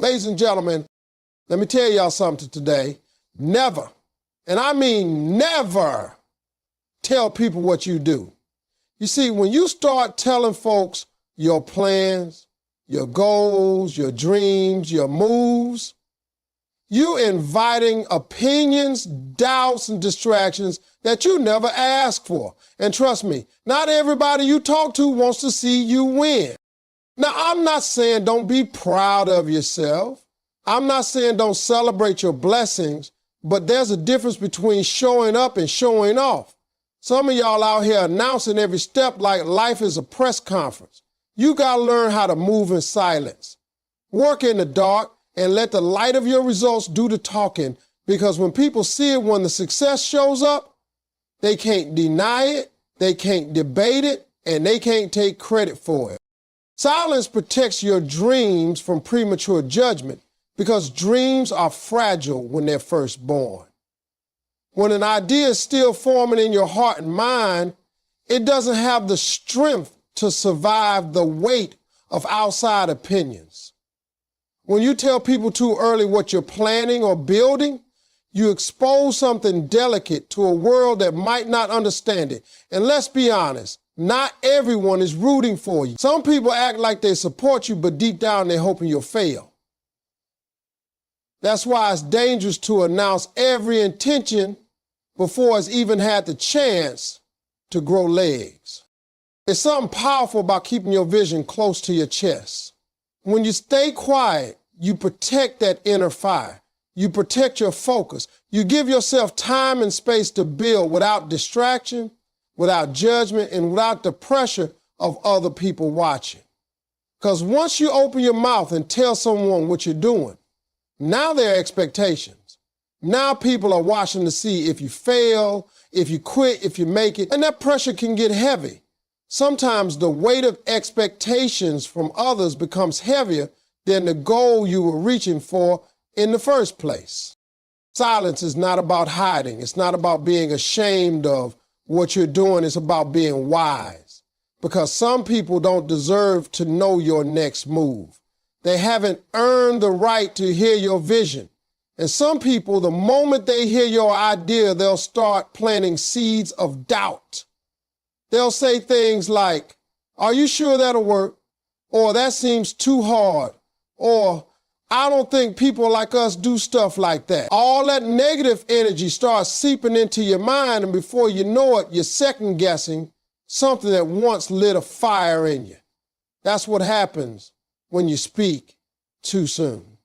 Ladies and gentlemen, let me tell y'all something today. Never, and I mean never, tell people what you do. You see, when you start telling folks your plans, your goals, your dreams, your moves, you're inviting opinions, doubts, and distractions that you never asked for. And trust me, not everybody you talk to wants to see you win. Now, I'm not saying don't be proud of yourself. I'm not saying don't celebrate your blessings, but there's a difference between showing up and showing off. Some of y'all out here announcing every step like life is a press conference. You got to learn how to move in silence. Work in the dark and let the light of your results do the talking, because when people see it, when the success shows up, they can't deny it, they can't debate it, and they can't take credit for it. Silence protects your dreams from premature judgment, because dreams are fragile when they're first born. When an idea is still forming in your heart and mind, it doesn't have the strength to survive the weight of outside opinions. When you tell people too early what you're planning or building, you expose something delicate to a world that might not understand it. And let's be honest, not everyone is rooting for you. Some people act like they support you, but deep down they're hoping you'll fail. That's why it's dangerous to announce every intention before it's even had the chance to grow legs. There's something powerful about keeping your vision close to your chest. When you stay quiet, you protect that inner fire. You protect your focus. You give yourself time and space to build without distraction, without judgment, and without the pressure of other people watching. Because once you open your mouth and tell someone what you're doing, now there are expectations. Now people are watching to see if you fail, if you quit, if you make it, and that pressure can get heavy. Sometimes the weight of expectations from others becomes heavier than the goal you were reaching for in the first place. Silence is not about hiding. It's not about being ashamed of what you're doing. It's about being wise. Because some people don't deserve to know your next move. They haven't earned the right to hear your vision. And some people, the moment they hear your idea, they'll start planting seeds of doubt. They'll say things like, "Are you sure that'll work?" Or "That seems too hard." Or "I don't think people like us do stuff like that." All that negative energy starts seeping into your mind, and before you know it, you're second guessing something that once lit a fire in you. That's what happens when you speak too soon.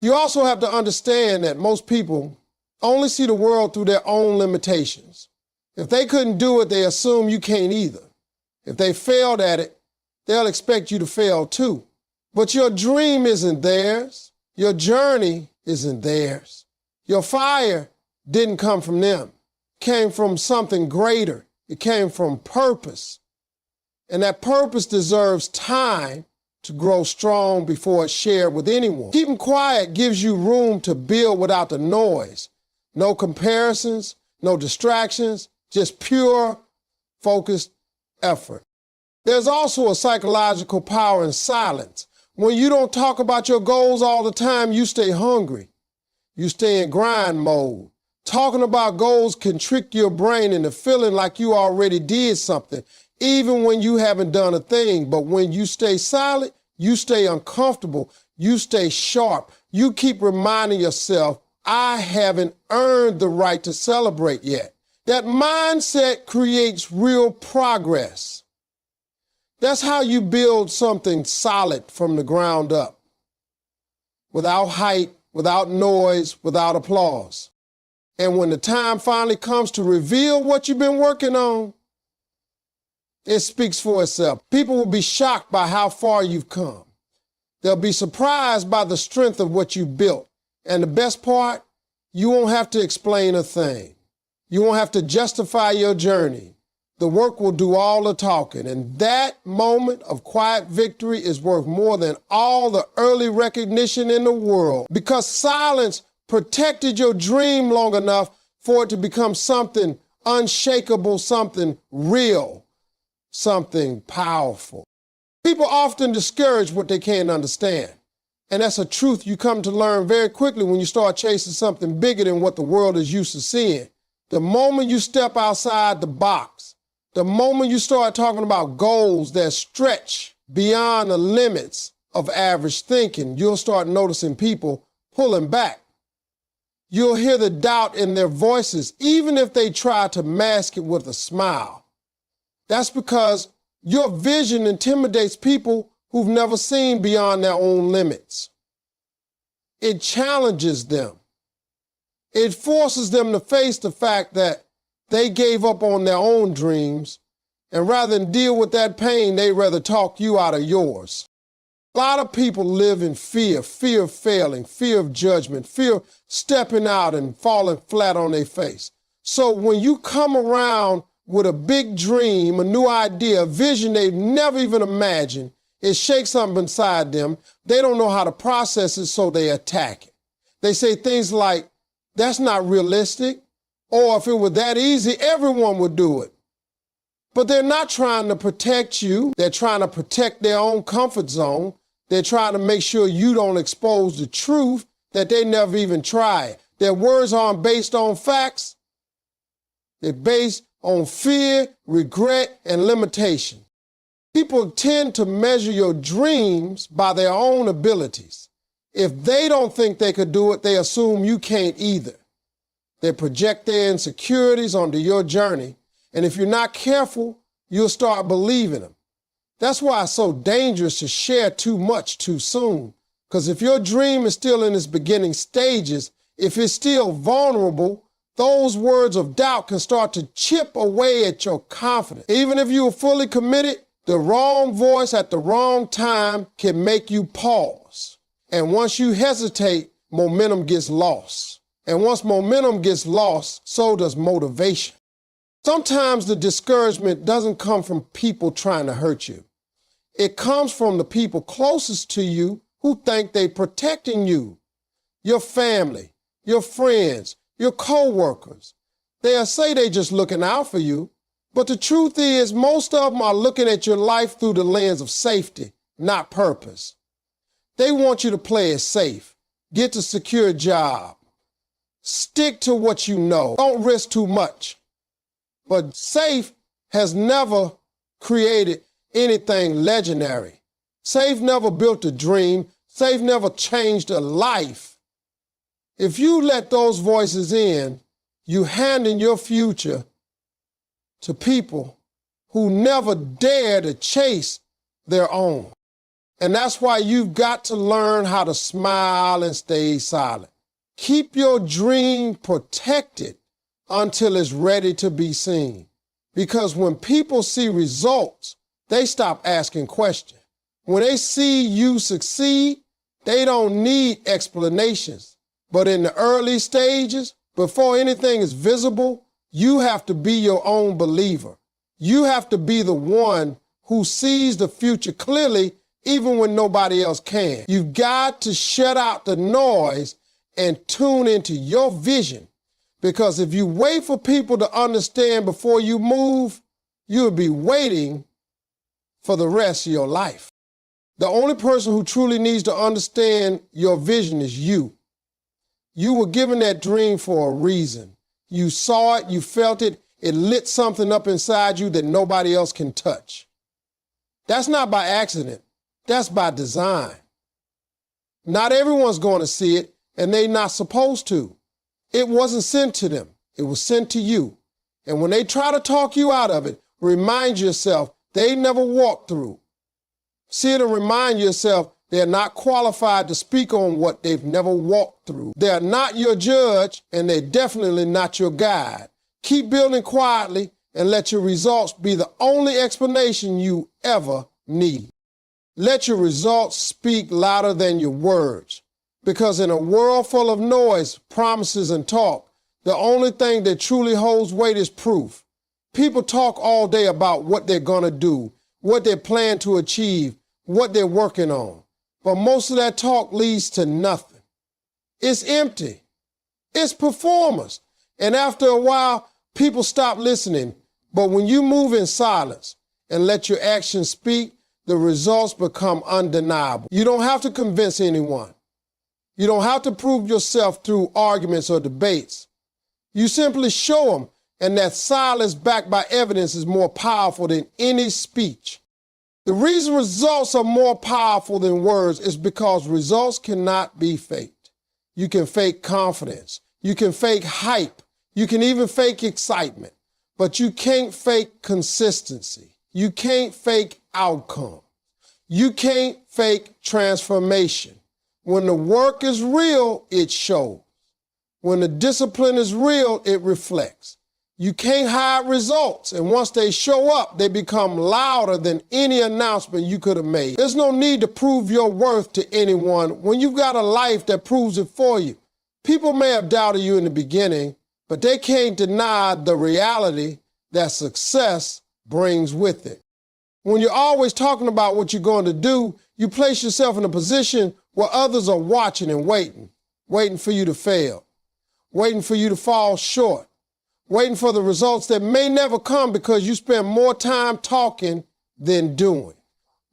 You also have to understand that most people only see the world through their own limitations. If they couldn't do it, they assume you can't either. If they failed at it, they'll expect you to fail too. But your dream isn't theirs. Your journey isn't theirs. Your fire didn't come from them. It came from something greater. It came from purpose. And that purpose deserves time to grow strong before it's shared with anyone. Keeping quiet gives you room to build without the noise. No comparisons, no distractions, just pure, focused effort. There's also a psychological power in silence. When you don't talk about your goals all the time, you stay hungry. You stay in grind mode. Talking about goals can trick your brain into feeling like you already did something, even when you haven't done a thing. But when you stay silent, you stay uncomfortable. You stay sharp. You keep reminding yourself, "I haven't earned the right to celebrate yet." That mindset creates real progress. That's how you build something solid from the ground up. Without hype, without noise, without applause. And when the time finally comes to reveal what you've been working on, it speaks for itself. People will be shocked by how far you've come. They'll be surprised by the strength of what you built. And the best part, you won't have to explain a thing. You won't have to justify your journey. The work will do all the talking. And that moment of quiet victory is worth more than all the early recognition in the world, because silence protected your dream long enough for it to become something unshakable, something real, something powerful. People often discourage what they can't understand. And that's a truth you come to learn very quickly when you start chasing something bigger than what the world is used to seeing. The moment you step outside the box, the moment you start talking about goals that stretch beyond the limits of average thinking, you'll start noticing people pulling back. You'll hear the doubt in their voices, even if they try to mask it with a smile. That's because your vision intimidates people who've never seen beyond their own limits. It challenges them. It forces them to face the fact that they gave up on their own dreams, and rather than deal with that pain, they'd rather talk you out of yours. A lot of people live in fear of failing, fear of judgment, fear of stepping out and falling flat on their face. So when you come around with a big dream, a new idea, a vision they've never even imagined, it shakes something inside them. They don't know how to process it, so they attack it. They say things like, that's not realistic, or if it were that easy, everyone would do it. But they're not trying to protect you. They're trying to protect their own comfort zone. They're trying to make sure you don't expose the truth that they never even tried. Their words aren't based on facts. They're based on fear, regret, and limitation. People tend to measure your dreams by their own abilities. If they don't think they could do it, they assume you can't either. They project their insecurities onto your journey, and if you're not careful, you'll start believing them. That's why it's so dangerous to share too much too soon, because if your dream is still in its beginning stages, if it's still vulnerable, those words of doubt can start to chip away at your confidence. Even if you are fully committed, the wrong voice at the wrong time can make you pause. And once you hesitate, momentum gets lost. And once momentum gets lost, so does motivation. Sometimes the discouragement doesn't come from people trying to hurt you. It comes from the people closest to you who think they're protecting you. Your family, your friends, your co-workers. They'll say they're just looking out for you, but the truth is most of them are looking at your life through the lens of safety, not purpose. They want you to play it safe, get a secure job, stick to what you know, don't risk too much. But safe has never created anything legendary. Safe never built a dream. Safe never changed a life. If you let those voices in, you handing your future to people who never dare to chase their own. And that's why you've got to learn how to smile and stay silent. Keep your dream protected until it's ready to be seen. Because when people see results, they stop asking questions. When they see you succeed, they don't need explanations. But in the early stages, before anything is visible, you have to be your own believer. You have to be the one who sees the future clearly, even when nobody else can. You've got to shut out the noise and tune into your vision. Because if you wait for people to understand before you move, you'll be waiting for the rest of your life. The only person who truly needs to understand your vision is you. You were given that dream for a reason. You saw it, you felt it, it lit something up inside you that nobody else can touch. That's not by accident, that's by design. Not everyone's going to see it, and they're not supposed to. It wasn't sent to them, it was sent to you. And when they try to talk you out of it, remind yourself they never walked through. See it and remind yourself they're not qualified to speak on what they've never walked through. They're not your judge, and they're definitely not your guide. Keep building quietly and let your results be the only explanation you ever need. Let your results speak louder than your words. Because in a world full of noise, promises, and talk, the only thing that truly holds weight is proof. People talk all day about what they're going to do, what they plan to achieve, what they're working on. But most of that talk leads to nothing. It's empty. It's performance. And after a while, people stop listening. But when you move in silence and let your actions speak, the results become undeniable. You don't have to convince anyone. You don't have to prove yourself through arguments or debates. You simply show them, and that silence backed by evidence is more powerful than any speech. The reason results are more powerful than words is because results cannot be faked. You can fake confidence. You can fake hype. You can even fake excitement. But you can't fake consistency. You can't fake outcome. You can't fake transformation. When the work is real, it shows. When the discipline is real, it reflects. You can't hide results, and once they show up, they become louder than any announcement you could have made. There's no need to prove your worth to anyone when you've got a life that proves it for you. People may have doubted you in the beginning, but they can't deny the reality that success brings with it. When you're always talking about what you're going to do, you place yourself in a position where others are watching and waiting for you to fail, waiting for you to fall short, waiting for the results that may never come because you spend more time talking than doing.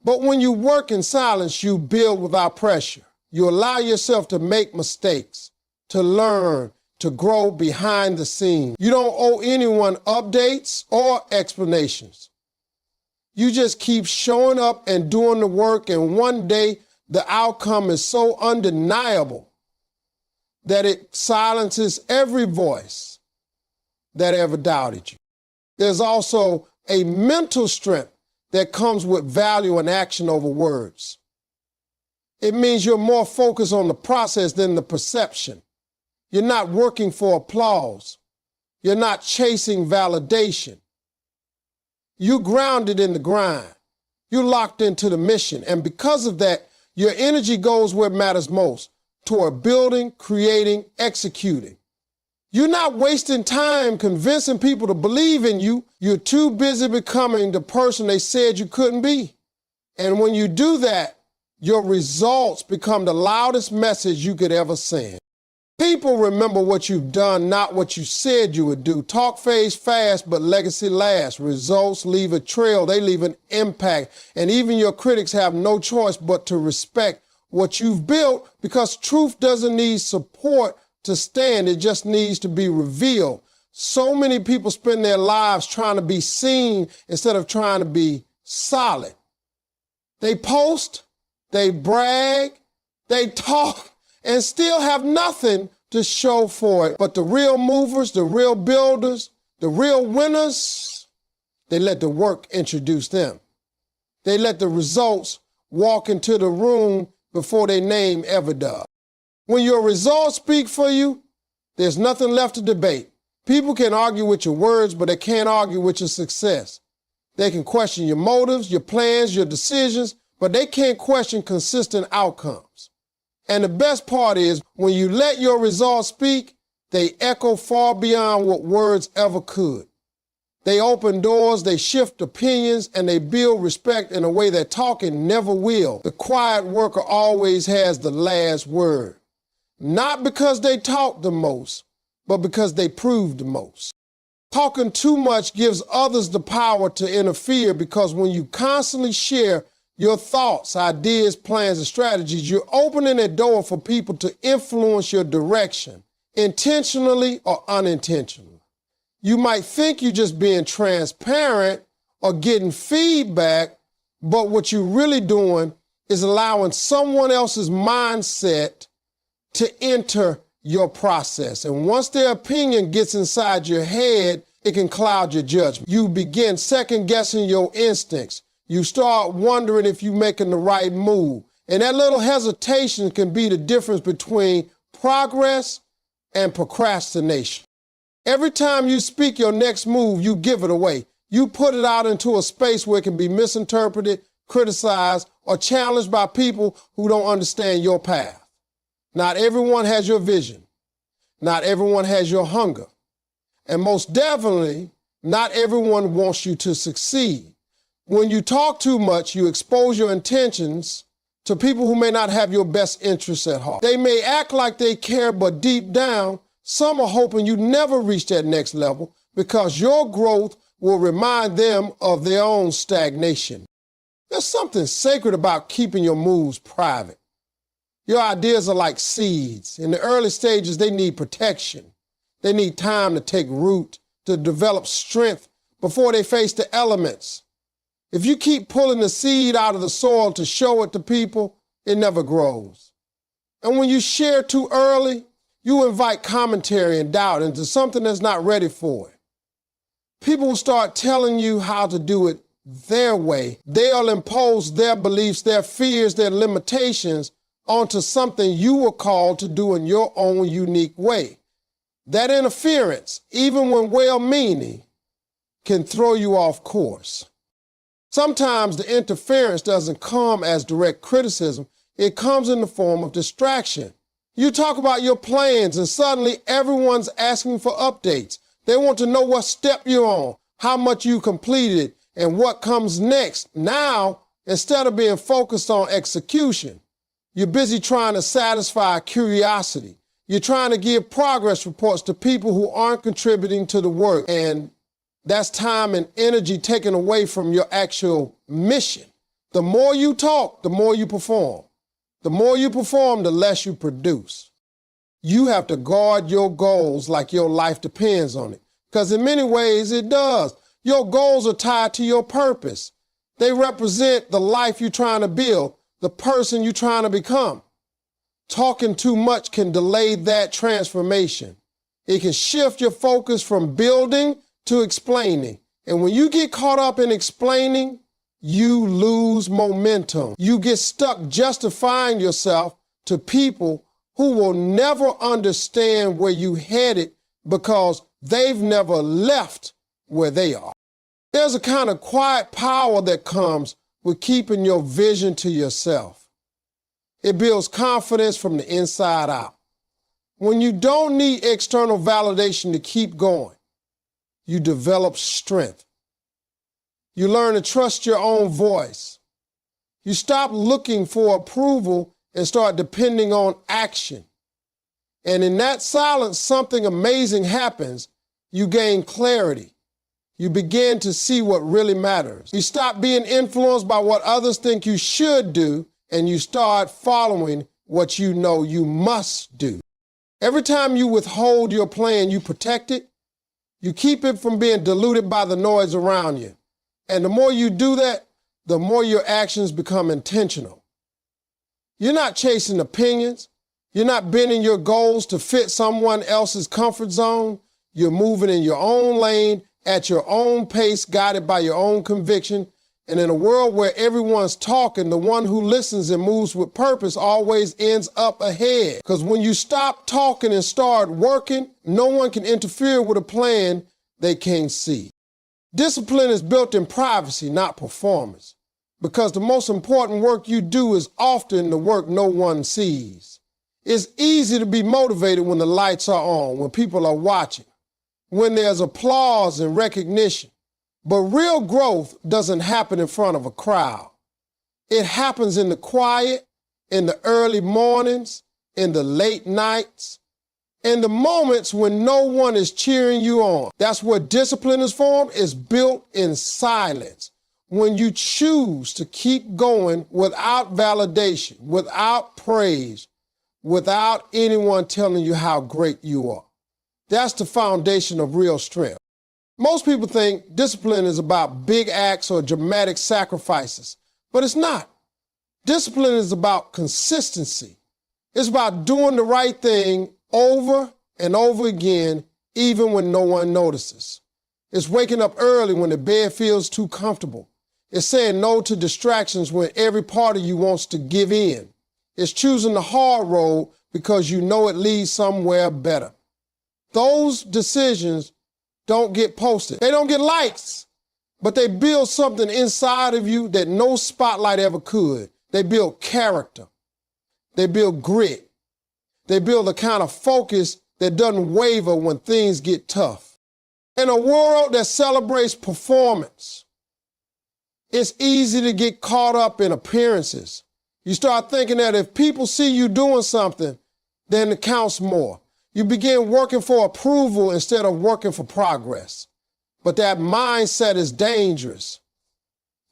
But when you work in silence, you build without pressure. You allow yourself to make mistakes, to learn, to grow behind the scenes. You don't owe anyone updates or explanations. You just keep showing up and doing the work, and one day the outcome is so undeniable that it silences every voice that ever doubted you. There's also a mental strength that comes with value and action over words. It means you're more focused on the process than the perception. You're not working for applause. You're not chasing validation. You're grounded in the grind. You're locked into the mission. And because of that, your energy goes where it matters most, toward building, creating, executing. You're not wasting time convincing people to believe in you. You're too busy becoming the person they said you couldn't be. And when you do that, your results become the loudest message you could ever send. People remember what you've done, not what you said you would do. Talk fades fast, but legacy lasts. Results leave a trail. They leave an impact. And even your critics have no choice but to respect what you've built, because truth doesn't need support to stand. It just needs to be revealed. So many people spend their lives trying to be seen instead of trying to be solid. They post, they brag, they talk, and still have nothing to show for it. But the real movers, the real builders, the real winners, they let the work introduce them. They let the results walk into the room before their name ever does. When your results speak for you, there's nothing left to debate. People can argue with your words, but they can't argue with your success. They can question your motives, your plans, your decisions, but they can't question consistent outcomes. And the best part is, when you let your results speak, they echo far beyond what words ever could. They open doors, they shift opinions, and they build respect in a way that talking never will. The quiet worker always has the last word. Not because they talk the most, but because they prove the most. Talking too much gives others the power to interfere, because when you constantly share your thoughts, ideas, plans, and strategies, you're opening a door for people to influence your direction, intentionally or unintentionally. You might think you're just being transparent or getting feedback, but what you're really doing is allowing someone else's mindset to enter your process. And once their opinion gets inside your head, it can cloud your judgment. You begin second-guessing your instincts. You start wondering if you're making the right move. And that little hesitation can be the difference between progress and procrastination. Every time you speak your next move, you give it away. You put it out into a space where it can be misinterpreted, criticized, or challenged by people who don't understand your path. Not everyone has your vision. Not everyone has your hunger. And most definitely, not everyone wants you to succeed. When you talk too much, you expose your intentions to people who may not have your best interests at heart. They may act like they care, but deep down, some are hoping you never reach that next level, because your growth will remind them of their own stagnation. There's something sacred about keeping your moves private. Your ideas are like seeds. In the early stages, they need protection. They need time to take root, to develop strength before they face the elements. If you keep pulling the seed out of the soil to show it to people, it never grows. And when you share too early, you invite commentary and doubt into something that's not ready for it. People will start telling you how to do it their way. They'll impose their beliefs, their fears, their limitations onto something you were called to do in your own unique way. That interference, even when well-meaning, can throw you off course. Sometimes the interference doesn't come as direct criticism. It comes in the form of distraction. You talk about your plans and suddenly everyone's asking for updates. They want to know what step you're on, how much you completed, and what comes next. Now, instead of being focused on execution, you're busy trying to satisfy curiosity. You're trying to give progress reports to people who aren't contributing to the work, and that's time and energy taken away from your actual mission. The more you talk, the more you perform. The more you perform, the less you produce. You have to guard your goals like your life depends on it, because in many ways it does. Your goals are tied to your purpose. They represent the life you're trying to build, the person you're trying to become. Talking too much can delay that transformation. It can shift your focus from building to explaining. And when you get caught up in explaining, you lose momentum. You get stuck justifying yourself to people who will never understand where you headed because they've never left where they are. There's a kind of quiet power that comes with keeping your vision to yourself. It builds confidence from the inside out. When you don't need external validation to keep going, you develop strength. You learn to trust your own voice. You stop looking for approval and start depending on action. And in that silence, something amazing happens. You gain clarity. You begin to see what really matters. You stop being influenced by what others think you should do, and you start following what you know you must do. Every time you withhold your plan, you protect it. You keep it from being diluted by the noise around you. And the more you do that, the more your actions become intentional. You're not chasing opinions. You're not bending your goals to fit someone else's comfort zone. You're moving in your own lane, at your own pace, guided by your own conviction. And in a world where everyone's talking, the one who listens and moves with purpose always ends up ahead. Because when you stop talking and start working, no one can interfere with a plan they can't see. Discipline is built in privacy, not performance. Because the most important work you do is often the work no one sees. It's easy to be motivated when the lights are on, when people are watching, when there's applause and recognition. But real growth doesn't happen in front of a crowd. It happens in the quiet, in the early mornings, in the late nights, in the moments when no one is cheering you on. That's where discipline is formed. It's built in silence. When you choose to keep going without validation, without praise, without anyone telling you how great you are. That's the foundation of real strength. Most people think discipline is about big acts or dramatic sacrifices, but it's not. Discipline is about consistency. It's about doing the right thing over and over again, even when no one notices. It's waking up early when the bed feels too comfortable. It's saying no to distractions when every part of you wants to give in. It's choosing the hard road because you know it leads somewhere better. Those decisions don't get posted. They don't get likes, but they build something inside of you that no spotlight ever could. They build character. They build grit. They build a kind of focus that doesn't waver when things get tough. In a world that celebrates performance, it's easy to get caught up in appearances. You start thinking that if people see you doing something, then it counts more. You begin working for approval instead of working for progress. But that mindset is dangerous.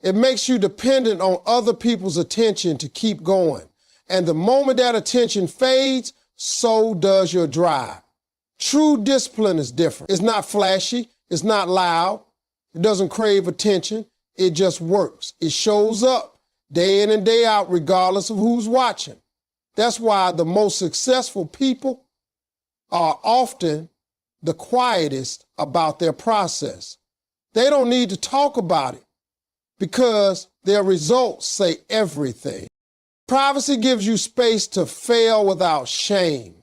It makes you dependent on other people's attention to keep going. And the moment that attention fades, so does your drive. True discipline is different. It's not flashy. It's not loud. It doesn't crave attention. It just works. It shows up day in and day out, regardless of who's watching. That's why the most successful people are often the quietest about their process. They don't need to talk about it because their results say everything. Privacy gives you space to fail without shame.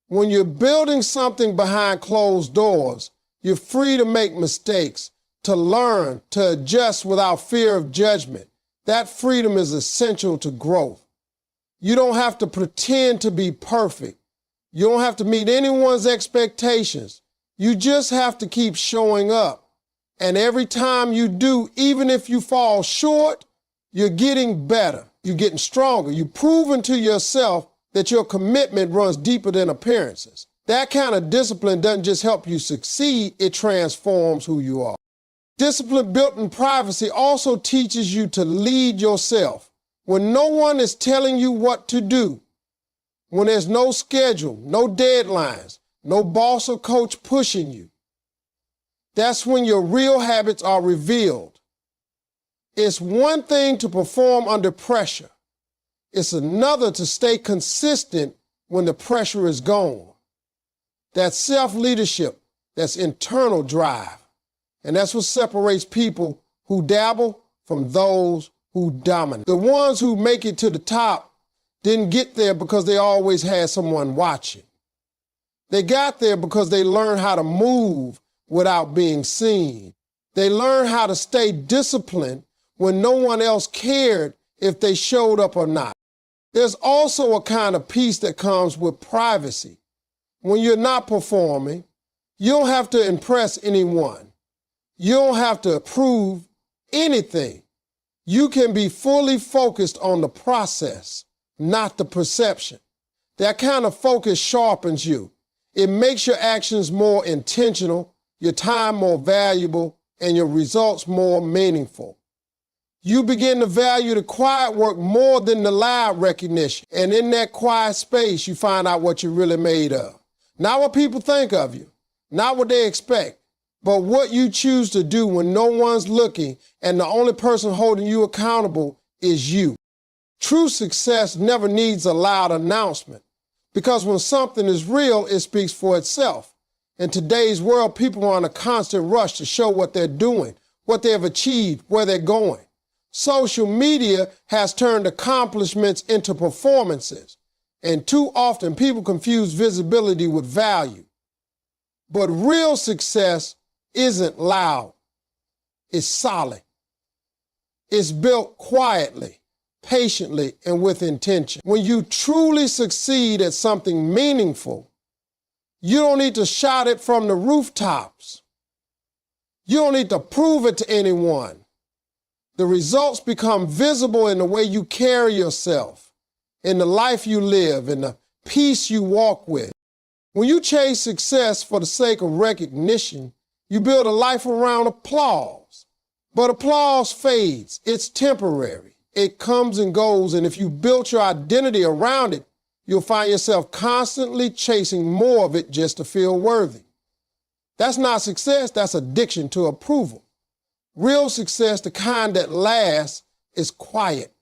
When you're building something behind closed doors, you're free to make mistakes, to learn, to adjust without fear of judgment. That freedom is essential to growth. You don't have to pretend to be perfect. You don't have to meet anyone's expectations. You just have to keep showing up. And every time you do, even if you fall short, you're getting better. You're getting stronger. You've proven to yourself that your commitment runs deeper than appearances. That kind of discipline doesn't just help you succeed, it transforms who you are. Discipline built in privacy also teaches you to lead yourself. When no one is telling you what to do, when there's no schedule, no deadlines, no boss or coach pushing you, that's when your real habits are revealed. It's one thing to perform under pressure. It's another to stay consistent when the pressure is gone. That's self-leadership, that's internal drive. And that's what separates people who dabble from those who dominate. The ones who make it to the top didn't get there because they always had someone watching. They got there because they learned how to move without being seen. They learned how to stay disciplined when no one else cared if they showed up or not. There's also a kind of peace that comes with privacy. When you're not performing, you don't have to impress anyone. You don't have to prove anything. You can be fully focused on the process, not the perception. That kind of focus sharpens you. It makes your actions more intentional, your time more valuable, and your results more meaningful. You begin to value the quiet work more than the loud recognition. And in that quiet space, you find out what you're really made of. Not what people think of you, not what they expect, but what you choose to do when no one's looking and the only person holding you accountable is you. True success never needs a loud announcement because when something is real, it speaks for itself. In today's world, people are on a constant rush to show what they're doing, what they have achieved, where they're going. Social media has turned accomplishments into performances, and too often people confuse visibility with value. But real success isn't loud. It's solid. It's built quietly, patiently, and with intention. When you truly succeed at something meaningful, you don't need to shout it from the rooftops. You don't need to prove it to anyone. The results become visible in the way you carry yourself, in the life you live, in the peace you walk with. When you chase success for the sake of recognition, you build a life around applause. But applause fades. It's temporary. It comes and goes, and if you built your identity around it, you'll find yourself constantly chasing more of it just to feel worthy. That's not success, that's addiction to approval. Real success, the kind that lasts, is quiet.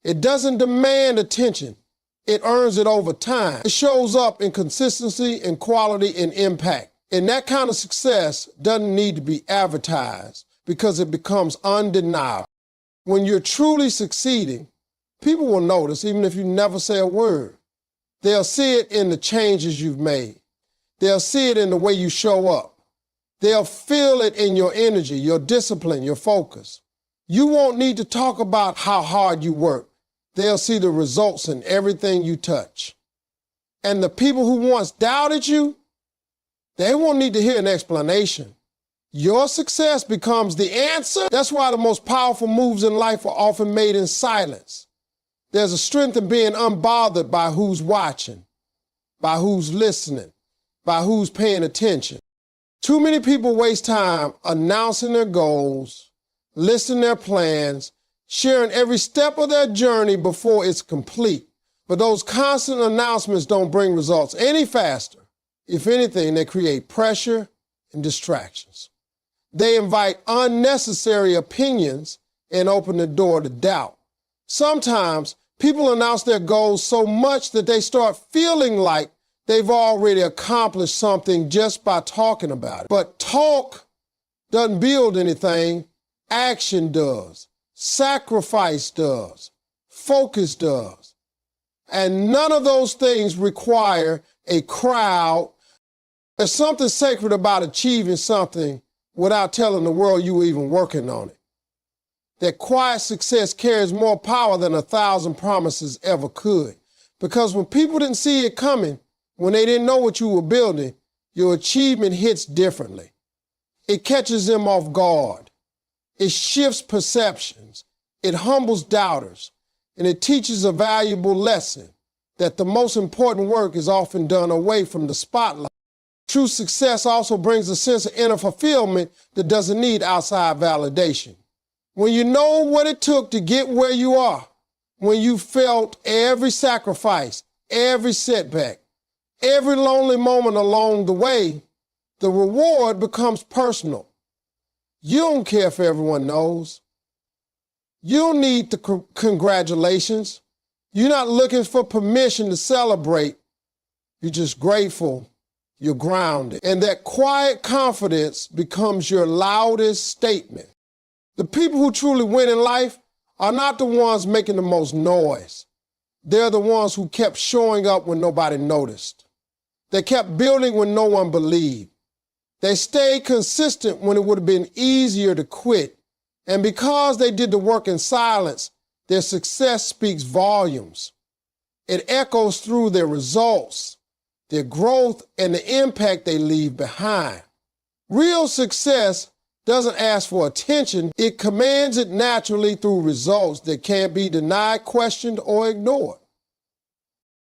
It doesn't demand attention. It earns it over time. It shows up in consistency, in quality, and impact. And that kind of success doesn't need to be advertised because it becomes undeniable. When you're truly succeeding, people will notice even if you never say a word. They'll see it in the changes you've made. They'll see it in the way you show up. They'll feel it in your energy, your discipline, your focus. You won't need to talk about how hard you work. They'll see the results in everything you touch. And the people who once doubted you, they won't need to hear an explanation. Your success becomes the answer. That's why the most powerful moves in life are often made in silence. There's a strength in being unbothered by who's watching, by who's listening, by who's paying attention. Too many people waste time announcing their goals, listing their plans, sharing every step of their journey before it's complete. But those constant announcements don't bring results any faster. If anything, they create pressure and distractions. They invite unnecessary opinions and open the door to doubt. Sometimes people announce their goals so much that they start feeling like they've already accomplished something just by talking about it. But talk doesn't build anything. Action does. Sacrifice does. Focus does. And none of those things require a crowd. There's something sacred about achieving something without telling the world you were even working on it. That quiet success carries more power than 1,000 promises ever could. Because when people didn't see it coming, when they didn't know what you were building, your achievement hits differently. It catches them off guard. It shifts perceptions. It humbles doubters. And it teaches a valuable lesson that the most important work is often done away from the spotlight. True success also brings a sense of inner fulfillment that doesn't need outside validation. When you know what it took to get where you are, when you felt every sacrifice, every setback, every lonely moment along the way, the reward becomes personal. You don't care if everyone knows. You don't need the congratulations. You're not looking for permission to celebrate. You're just grateful. You're grounded. And that quiet confidence becomes your loudest statement. The people who truly win in life are not the ones making the most noise. They're the ones who kept showing up when nobody noticed. They kept building when no one believed. They stayed consistent when it would have been easier to quit. And because they did the work in silence, their success speaks volumes. It echoes through their results, their growth, and the impact they leave behind. Real success doesn't ask for attention. It commands it naturally through results that can't be denied, questioned, or ignored.